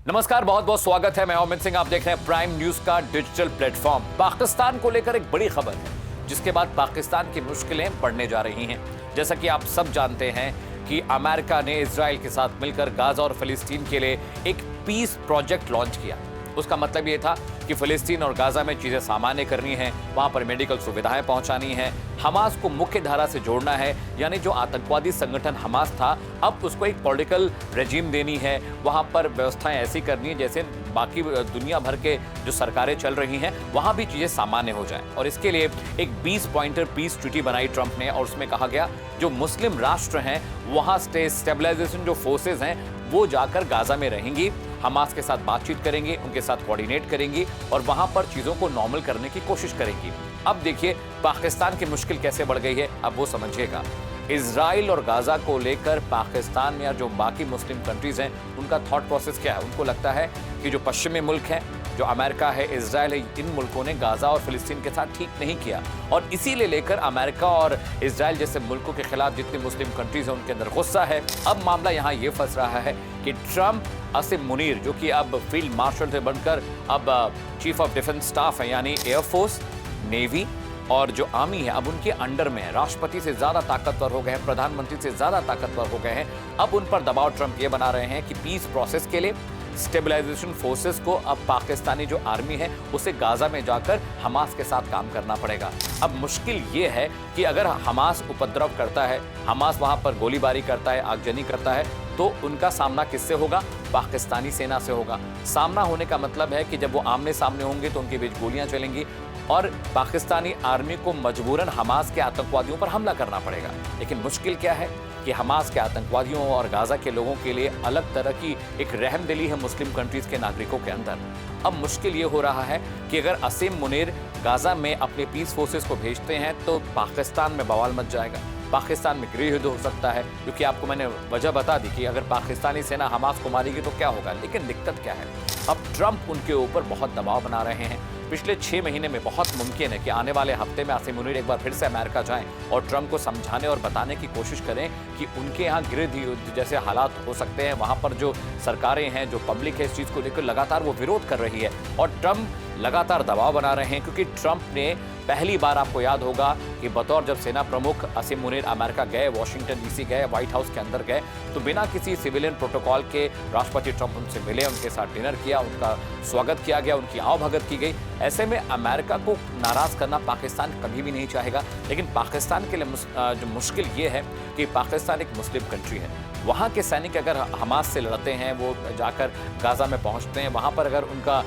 नमस्कार, बहुत बहुत स्वागत है। मैं अमित सिंह, आप देख रहे हैं प्राइम न्यूज का डिजिटल प्लेटफॉर्म। पाकिस्तान को लेकर एक बड़ी खबर है जिसके बाद पाकिस्तान की मुश्किलें बढ़ने जा रही हैं। जैसा कि आप सब जानते हैं कि अमेरिका ने इजराइल के साथ मिलकर गाजा और फिलिस्तीन के लिए एक पीस प्रोजेक्ट लॉन्च किया। उसका मतलब ये था कि फिलिस्तीन और गाजा में चीजें सामान्य करनी है, वहां पर मेडिकल सुविधाएं पहुंचानी है, हमास को मुख्य धारा से जोड़ना है, यानी जो आतंकवादी संगठन हमास था अब उसको एक पॉलिटिकल रेजिम देनी है, वहां पर व्यवस्थाएं ऐसी करनी है जैसे बाकी दुनिया भर के जो सरकारें चल रही हैं वहां भी चीजें सामान्य हो जाएं। और इसके लिए एक 20 पॉइंटर पीस ट्रीटी बनाई ट्रंप ने, और उसमें कहा गया जो मुस्लिम राष्ट्र हैं वहां स्टेबलाइजेशन जो फोर्सेज हैं वो जाकर गाजा में रहेंगी, हमास के साथ बातचीत करेंगी, उनके साथ कोऑर्डिनेट करेंगी और वहां पर चीजों को नॉर्मल करने की कोशिश करेंगी। अब देखिए पाकिस्तान की मुश्किल कैसे बढ़ गई है, अब वो समझिएगा। इजराइल और गाजा को लेकर पाकिस्तान या जो बाकी मुस्लिम कंट्रीज हैं उनका थॉट प्रोसेस क्या है? उनको लगता है कि जो पश्चिमी मुल्क हैं, जो अमेरिका है, इजराइल है, इन मुल्कों ने गाजा और फिलिस्तीन के साथ ठीक नहीं किया, और इसीलिए लेकर अमेरिका और इजराइल जैसे मुल्कों के खिलाफ जितनी मुस्लिम कंट्रीज हैं उनके अंदर गुस्सा है। अब मामला यहाँ ये फंस रहा है कि ट्रंप आसिम मुनीर, जो कि अब फील्ड मार्शल से बनकर अब चीफ ऑफ डिफेंस स्टाफ है, यानी एयरफोर्स, नेवी और जो आर्मी है, अब उनके अंडर में है। राष्ट्रपति से ज्यादा ताकतवर हो गए हैं, प्रधानमंत्री से ज्यादा ताकतवर हो गए हैं। अब उन पर दबाव ट्रंप ये बना रहे हैं कि पीस प्रोसेस के लिए स्टेबलाइजेशन फोर्सेस को अब पाकिस्तानी जो आर्मी है उसे गाजा में जाकर हमास के साथ काम करना पड़ेगा। अब मुश्किल ये है कि अगर हमास उपद्रव करता है, हमास वहां पर गोलीबारी करता है, आगजनी करता है, तो उनका सामना किससे होगा? पाकिस्तानी सेना से होगा। सामना होने का मतलब है कि जब वो आमने सामने होंगे तो उनके बीच गोलियां चलेंगी और पाकिस्तानी आर्मी को मजबूरन हमास के आतंकवादियों पर हमला करना पड़ेगा। लेकिन मुश्किल क्या है कि हमास के आतंकवादियों और गाजा के लोगों के लिए अलग तरह की एक रहमदिली है मुस्लिम कंट्रीज के नागरिकों के अंदर। अब मुश्किल ये हो रहा है कि अगर आसिम मुनीर गाजा में अपने पीस फोर्सेस को भेजते हैं तो पाकिस्तान में बवाल मच जाएगा, पाकिस्तान में गृह युद्ध हो सकता है, क्योंकि आपको मैंने वजह बता दी कि अगर पाकिस्तानी सेना हमास को मारेगी तो क्या होगा। लेकिन दिक्कत क्या है? अब ट्रंप उनके ऊपर बहुत दबाव बना रहे हैं। पिछले 6 महीने में बहुत मुमकिन है कि आने वाले हफ्ते में आसिम मुनीर एक बार फिर से अमेरिका जाएं और ट्रंप को समझाने और बताने की कोशिश करें कि उनके यहाँ गृह युद्ध जैसे हालात हो सकते हैं। वहाँ पर जो सरकारें हैं, जो पब्लिक है, इस चीज़ को लेकर लगातार वो विरोध कर रही है और ट्रंप लगातार दबाव बना रहे हैं। क्योंकि ट्रंप ने पहली बार, आपको याद होगा कि बतौर जब सेना प्रमुख आसिम मुनीर अमेरिका गए, वॉशिंगटन डीसी गए, व्हाइट हाउस के अंदर गए, तो बिना किसी सिविलियन प्रोटोकॉल के राष्ट्रपति ट्रंप उनसे मिले, उनके साथ डिनर किया, उनका स्वागत किया गया, उनकी आवभगत की गई। ऐसे में अमेरिका को नाराज करना पाकिस्तान कभी भी नहीं चाहेगा। लेकिन पाकिस्तान के लिए जो मुश्किल ये है कि पाकिस्तान एक मुस्लिम कंट्री है। वहाँ के सैनिक अगर हमास से लड़ते हैं, वो जाकर गाजा में पहुँचते हैं, वहाँ पर अगर उनका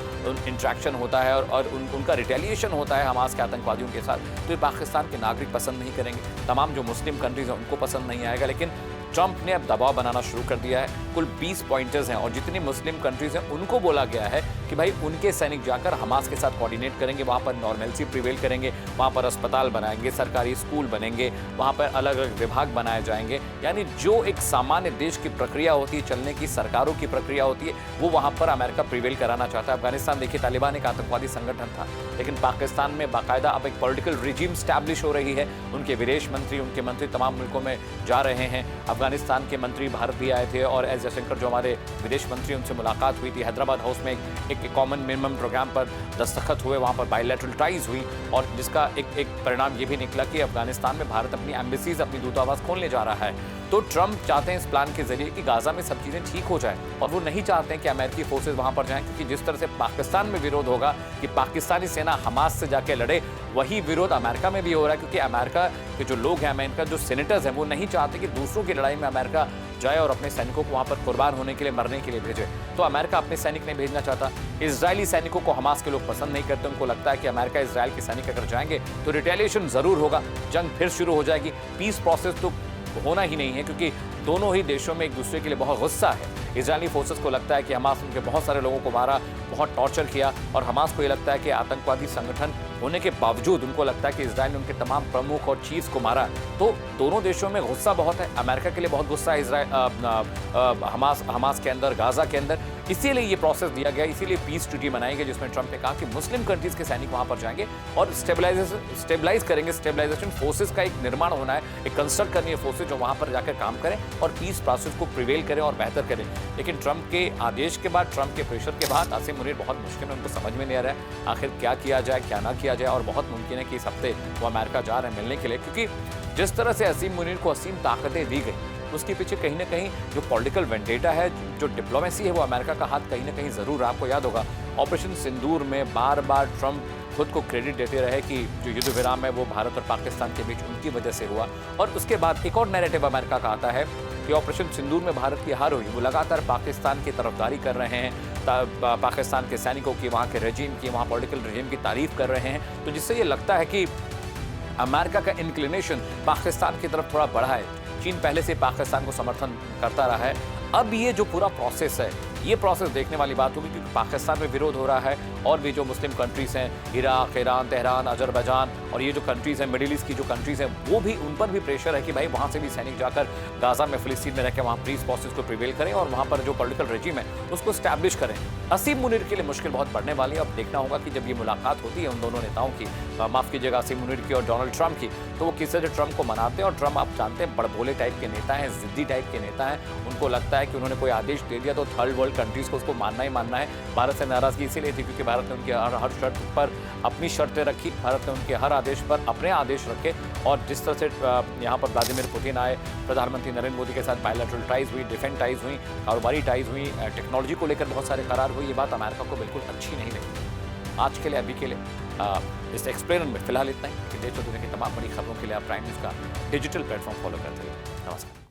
इंट्रैक्शन होता है और उनका रिटेलिएशन होता है हमास के आतंकवादियों के साथ, तो ये पाकिस्तान के नागरिक पसंद नहीं करेंगे। तमाम जो मुस्लिम कंट्रीज हैं उनको पसंद नहीं आएगा। लेकिन ट्रंप ने अब दबाव बनाना शुरू कर दिया है। कुल 20 पॉइंटर्स हैं और जितनी मुस्लिम कंट्रीज हैं उनको बोला गया है कि भाई उनके सैनिक जाकर हमास के साथ कोऑर्डिनेट करेंगे, वहाँ पर नॉर्मलसी प्रिवेल करेंगे, वहाँ पर अस्पताल बनाएंगे, सरकारी स्कूल बनेंगे, वहाँ पर अलग अलग विभाग बनाए जाएंगे। यानी जो एक सामान्य देश की प्रक्रिया होती है, चलने की सरकारों की प्रक्रिया होती है, वो वहाँ पर अमेरिका प्रिवेल कराना चाहता है। अफगानिस्तान देखिए, तालिबान एक आतंकवादी संगठन था, लेकिन पाकिस्तान में बाकायदा अब एक पॉलिटिकल रिजीम स्टैब्लिश हो रही है। उनके विदेश मंत्री, उनके मंत्री तमाम मुल्कों में जा रहे हैं। अफगानिस्तान के मंत्री भारत भी आए थे और एस जयशंकर जो हमारे विदेश मंत्री, उनसे मुलाकात हुई थी। हैदराबाद हाउस में एक कॉमन मिनिमम प्रोग्राम पर दस्तखत हुए, वहाँ पर बायलैटरल टाइज हुई और जिसका एक परिणाम ये भी निकला कि अफगानिस्तान में भारत अपनी एम्बेसीज, अपनी दूतावास खोलने जा रहा है। तो ट्रंप चाहते हैं इस प्लान के जरिए कि गाजा में सब चीज़ें ठीक हो जाए और वो नहीं चाहते हैं कि अमेरिकी फोर्सेज वहाँ पर जाएं, क्योंकि जिस तरह से पाकिस्तान में विरोध होगा कि पाकिस्तानी सेना हमास से जाके लड़े, वही विरोध अमेरिका में भी हो रहा है। क्योंकि अमेरिका के जो लोग हैं, अमेरिका जो सेनेटर्स हैं, वो नहीं चाहते कि दूसरों की लड़ाई में अमेरिका जाए और अपने सैनिकों को वहाँ पर कुर्बान होने के लिए, मरने के लिए भेजे। तो अमेरिका अपने सैनिक नहीं भेजना चाहता। इजरायली सैनिकों को हमास के लोग पसंद नहीं करते। उनको लगता है कि अमेरिका इजराइल के सैनिक अगर जाएंगे तो रिटेलिएशन जरूर होगा, जंग फिर शुरू हो जाएगी। पीस प्रोसेस तो होना ही नहीं है, क्योंकि दोनों ही देशों में एक दूसरे के लिए बहुत गुस्सा है। इजरायली फोर्सेस को लगता है कि हमास उनके बहुत सारे लोगों को मारा, बहुत टॉर्चर किया, और हमास को ये लगता है कि आतंकवादी संगठन होने के बावजूद उनको लगता है कि इजराइल ने उनके तमाम प्रमुख और चीफ्स को मारा। तो दोनों देशों में गुस्सा बहुत है। अमेरिका के लिए बहुत गुस्सा है हमास के अंदर, गाजा के अंदर, इसीलिए ये प्रोसेस दिया गया, इसीलिए पीस ट्रीटी बनाई गई, जिसमें ट्रंप ने कहा कि मुस्लिम कंट्रीज के सैनिक वहां पर जाएंगे और स्टेबलाइज करेंगे। स्टेबलाइजेशन फोर्सेस का एक निर्माण होना है, एक कंस्ट्रक्ट करनी है फोर्सेस जो वहां पर जाकर काम करें और पीस प्रोसेस को प्रिवेल करें और बेहतर करें। लेकिन ट्रंप के आदेश के बाद, ट्रंप के प्रेशर के बाद आसिम मुनीर बहुत मुश्किल है, उनको समझ में नहीं आ रहा है आखिर क्या किया जाए, क्या ना किया जाए। और बहुत मुमकिन है कि इस हफ्ते वो अमेरिका जा रहे हैं मिलने के लिए, क्योंकि जिस तरह से असीम मुनीर को असीम ताकतें दी गई, उसके पीछे कहीं ना कहीं जो पॉलिटिकल वेंडेटा है, जो डिप्लोमेसी है, वो अमेरिका का हाथ कहीं ना कहीं जरूर। आपको याद होगा ऑपरेशन सिंदूर में बार बार ट्रंप खुद को क्रेडिट देते रहे कि जो युद्ध विराम है वो भारत और पाकिस्तान के बीच उनकी वजह से हुआ। और उसके बाद एक और नैरेटिव अमेरिका का आता है कि ऑपरेशन सिंदूर में भारत की हार हुई, वो लगातार पाकिस्तान की तरफदारी कर रहे हैं, पाकिस्तान के सैनिकों की, वहाँ के रेजिम की, वहाँ पॉलिटिकल रेजिम की तारीफ कर रहे हैं। तो जिससे ये लगता है कि अमेरिका का इंक्लिनेशन पाकिस्तान की तरफ थोड़ा बढ़ा है। चीन पहले से पाकिस्तान को समर्थन करता रहा है। अब ये जो पूरा प्रोसेस है, ये प्रोसेस देखने वाली बात होगी, क्योंकि पाकिस्तान में विरोध हो रहा है और भी जो मुस्लिम कंट्रीज हैं, इराक, ईरान, तेहरान, अजरबैजान और ये जो कंट्रीज हैं, मिडिल ईस्ट की जो कंट्रीज हैं, वो भी, उन पर भी प्रेशर है कि भाई वहाँ से भी सैनिक जाकर गाजा में, फिलिस्तीन में रहकर वहाँ पीस प्रोसेस को प्रिवेल करें और वहाँ पर जो पॉलिटिकल रेजिम है उसको स्टैब्लिश करें। असीम मुनीर के लिए मुश्किल बहुत बढ़ने वाली है। अब देखना होगा कि जब ये मुलाकात होती है उन दोनों नेताओं की, माफ कीजिएगा असीम मुनीर की और डोनाल्ड ट्रंप की, तो वो किस तरह से ट्रंप को मनाते हैं। और ट्रंप आप जानते हैं बड़बोले टाइप के नेता हैं, जिद्दी टाइप के नेता हैं। उनको लगता है कि उन्होंने कोई आदेश दे दिया तो थर्ड वर्ल्ड कंट्रीज को उसको मानना ही मानना है। भारत से नाराजगी इसीलिए थी क्योंकि भारत ने उनकी हर शर्त पर अपनी शर्तें रखी, भारत ने उनके हर आदेश पर अपने आदेश रखे। और जिस तरह से यहाँ पर व्लादिमीर पुतिन आए, प्रधानमंत्री नरेंद्र मोदी के साथ बायलैटरल टाइज हुई, डिफेंस टाइज हुई, कारोबारी टाइज हुई, टेक्नोलॉजी को लेकर बहुत सारे करार हुए, ये बात अमेरिका को बिल्कुल अच्छी नहीं लगी। आज के लिए, अभी के लिए इस एक्सप्लेनर में फिलहाल इतना ही। देश और दुनिया की तमाम बड़ी खबरों के लिए आप प्राइम न्यूज़ का डिजिटल प्लेटफॉर्म फॉलो करते रहिए। नमस्कार।